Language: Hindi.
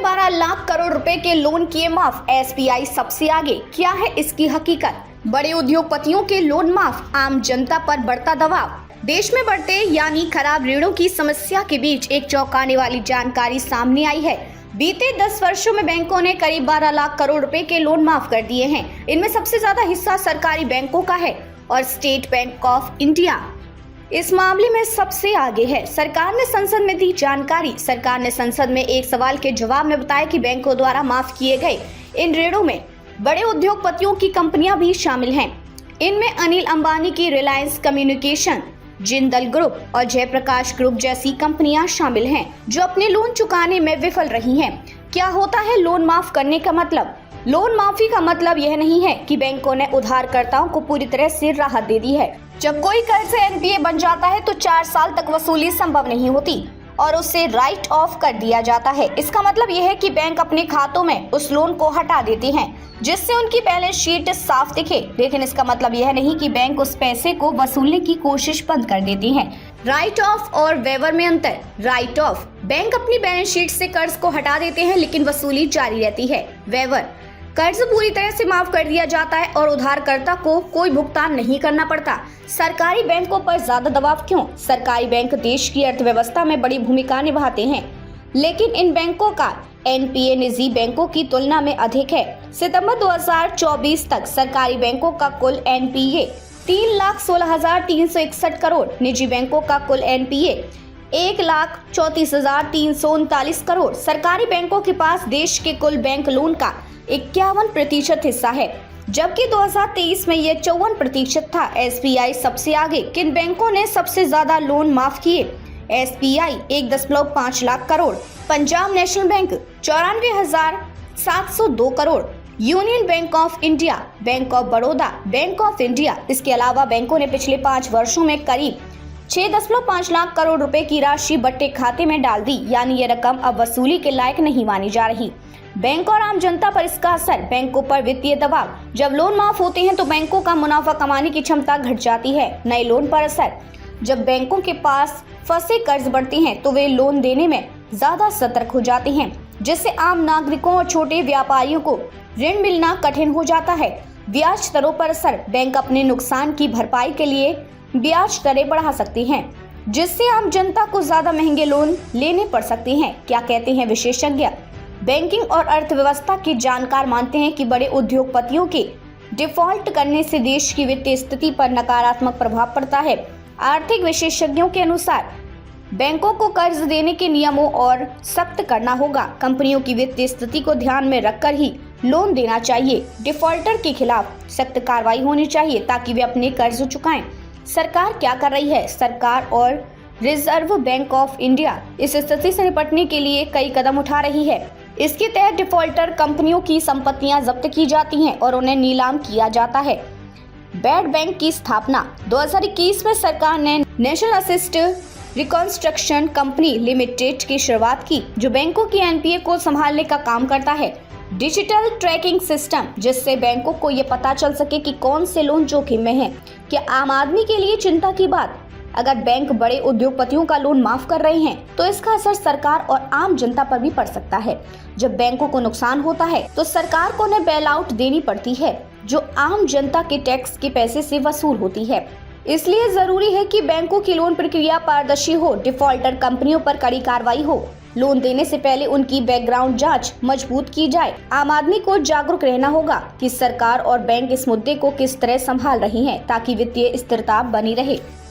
12 लाख करोड़ रुपए के लोन किए माफ, एसबीआई सबसे आगे। क्या है इसकी हकीकत? बड़े उद्योगपतियों के लोन माफ, आम जनता पर बढ़ता दबाव। देश में बढ़ते यानी खराब ऋणों की समस्या के बीच एक चौंकाने वाली जानकारी सामने आई है। बीते 10 वर्षों में बैंकों ने करीब 12 लाख करोड़ रुपए के लोन माफ कर दिए हैं। इनमें सबसे ज्यादा हिस्सा सरकारी बैंकों का है और स्टेट बैंक ऑफ इंडिया इस मामले में सबसे आगे है। सरकार ने संसद में दी जानकारी। सरकार ने संसद में एक सवाल के जवाब में बताया कि बैंकों द्वारा माफ किए गए इन ऋणों में बड़े उद्योगपतियों की कंपनियां भी शामिल हैं। इनमें अनिल अंबानी की रिलायंस कम्युनिकेशन, जिंदल ग्रुप और जयप्रकाश ग्रुप जैसी कंपनियां शामिल हैं, जो अपने लोन चुकाने में विफल रही हैं। क्या होता है लोन माफ करने का मतलब? लोन माफी का मतलब यह नहीं है कि बैंकों ने उधारकर्ताओं को पूरी तरह से राहत दे दी है। जब कोई कर्ज से एनपीए बन जाता है तो 4 साल तक वसूली संभव नहीं होती और उसे राइट ऑफ कर दिया जाता है। इसका मतलब यह है कि बैंक अपने खातों में उस लोन को हटा देते हैं जिससे उनकी बैलेंस शीट साफ दिखे। लेकिन इसका मतलब यह नहीं कि बैंक उस पैसे को वसूलने की कोशिश बंद कर देते हैं। राइट ऑफ और वेवर में अंतर। राइट ऑफ, बैंक अपनी बैलेंस शीट से कर्ज को हटा देते हैं लेकिन वसूली जारी रहती है। वेवर, कर्ज पूरी तरह से माफ कर दिया जाता है और उधारकर्ता को कोई भुगतान नहीं करना पड़ता। सरकारी बैंकों पर ज्यादा दबाव क्यों? सरकारी बैंक देश की अर्थव्यवस्था में बड़ी भूमिका निभाते हैं, लेकिन इन बैंकों का एनपीए निजी बैंकों की तुलना में अधिक है। सितंबर 2024 तक सरकारी बैंकों का कुल एनपीए 3,16,361 करोड़, निजी बैंकों का कुल एनपीए 1,34,339 करोड़। सरकारी बैंकों के पास देश के कुल बैंक लोन का 51% हिस्सा है, जबकि 2023 में ये 54% था। एसबीआई सबसे आगे। किन बैंकों ने सबसे ज्यादा लोन माफ किए? SBI 1.5 lakh crore, Punjab national bank 94,702 crore, union bank of India, bank of Baroda, bank of India. इसके अलावा बैंकों ने पिछले 5 वर्षों में करीब 6.5 लाख करोड़ रुपए की राशि बट्टे खाते में डाल दी, यानी ये रकम अब वसूली के लायक नहीं मानी जा रही। बैंक और आम जनता पर इसका असर। बैंकों पर वित्तीय दबाव। जब लोन माफ होते हैं तो बैंकों का मुनाफा कमाने की क्षमता घट जाती है। नए लोन पर असर। जब बैंकों के पास फंसे कर्ज बढ़ते हैं तो वे लोन देने में ज्यादा सतर्क हो जाते हैं, जिससे आम नागरिकों और छोटे व्यापारियों को ऋण मिलना कठिन हो जाता है। ब्याज दरों पर असर। बैंक अपने नुकसान की भरपाई के लिए ब्याज दरें बढ़ा सकते हैं, जिससे आम जनता को ज्यादा महंगे लोन लेने पड़ सकते हैं। क्या कहते हैं विशेषज्ञ? बैंकिंग और अर्थव्यवस्था के जानकार मानते हैं कि बड़े उद्योगपतियों के डिफॉल्ट करने से देश की वित्तीय स्थिति पर नकारात्मक प्रभाव पड़ता है। आर्थिक विशेषज्ञों के अनुसार बैंकों को कर्ज देने के नियमों और सख्त करना होगा। कंपनियों की वित्तीय स्थिति को ध्यान में रखकर ही लोन देना चाहिए। डिफॉल्टर के खिलाफ सख्त कार्रवाई होनी चाहिए ताकि वे अपने कर्ज चुकाएं। सरकार क्या कर रही है? सरकार और रिजर्व बैंक ऑफ इंडिया इस स्थिति से निपटने के लिए कई कदम उठा रही है। इसके तहत डिफॉल्टर कंपनियों की संपत्तियां जब्त की जाती हैं और उन्हें नीलाम किया जाता है। बैड बैंक की स्थापना। 2021 में सरकार ने national assist reconstruction company limited की शुरुआत की, जो बैंकों की एनपीए को संभालने का काम करता है। डिजिटल ट्रैकिंग सिस्टम, जिससे बैंकों को ये पता चल सके कि कौन से लोन जोखिम में हैं। क्या आम आदमी के लिए चिंता की बात? अगर बैंक बड़े उद्योगपतियों का लोन माफ कर रहे हैं तो इसका असर सरकार और आम जनता पर भी पड़ सकता है। जब बैंकों को नुकसान होता है तो सरकार को उन्हें बेल आउट देनी पड़ती है, जो आम जनता के टैक्स के पैसे से वसूल होती है। इसलिए जरूरी है कि बैंकों की लोन प्रक्रिया पारदर्शी हो, डिफॉल्टर कंपनियों पर कड़ी कार्रवाई हो, लोन देने से पहले उनकी बैकग्राउंड जांच मजबूत की जाए। आम आदमी को जागरूक रहना होगा कि सरकार और बैंक इस मुद्दे को किस तरह संभाल रही हैं ताकि वित्तीय स्थिरता बनी रहे।